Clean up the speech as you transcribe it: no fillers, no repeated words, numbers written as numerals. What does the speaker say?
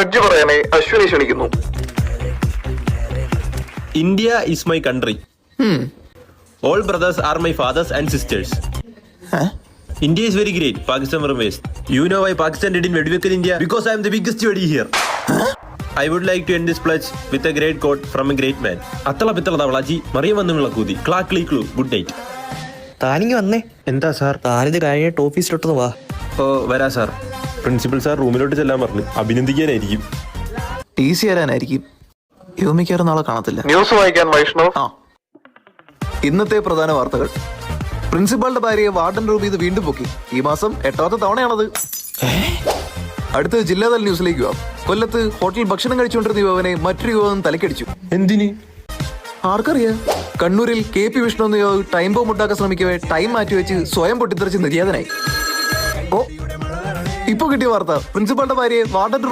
Pledge പറയാനേ അശ്വിനി ക്ഷണിക്കുന്നു. India is my country. All brothers are my fathers and sisters. India is very great. Pakistan from waste. You know why Pakistan didn't Vedivekal India? Because I am the biggest Vedi here. I would like to end this pledge with a great quote from a great man. Attala pittala davalaji, Mariam vannu kudi. Clackly clue. Good night. താനിങ്ങി വന്നേ. എന്താ sir? താനിത് കഴിഞ്ഞിട്ട് ഓഫീസിലോട്ടൊന്ന് വാ. ഓ വരാ sir. Principal sir റൂമിലോട്ട് ചെല്ലാൻ പറഞ്ഞു. അഭിനന്ദിക്കാനായിരിക്കും. T C തരാനായിരിക്കും. യോമിക്കാറ് നാളെ കാണത്തില്ല. ന്യൂസ് വായിക്കാൻ വൈഷ്ണവ്. ഇന്നത്തെ പ്രധാന വാർത്തകൾ. പ്രിൻസിപ്പാളിന്റെ ഭാര്യയെ വാർഡൻ റൂം ചെയ്ത് വീണ്ടും പൊക്കി. ഈ മാസം 8ാമത്തെ തവണയാണത്. അടുത്ത് ജില്ലാതല ന്യൂസിലേക്ക് പോവാം. കൊല്ലത്ത് ഹോട്ടലിൽ ഭക്ഷണം കഴിച്ചുകൊണ്ടിരുന്ന യുവാവിനെ മറ്റൊരു യുവാവും തലക്കടിച്ചു. എന്തിന്? ആർക്കറിയാം. കണ്ണൂരിൽ KP വിഷ്ണു എന്ന യുവാവ് ടൈം ബോംബ് ഉണ്ടാക്കാൻ ശ്രമിക്കവേ ടൈം മാറ്റിവെച്ച് സ്വയം പൊട്ടിത്തെറിച്ച് നിര്യാതനായി. ഇപ്പൊ കിട്ടിയ വാർത്ത, പ്രിൻസിപ്പാളിന്റെ ഭാര്യയെ വാർഡൻ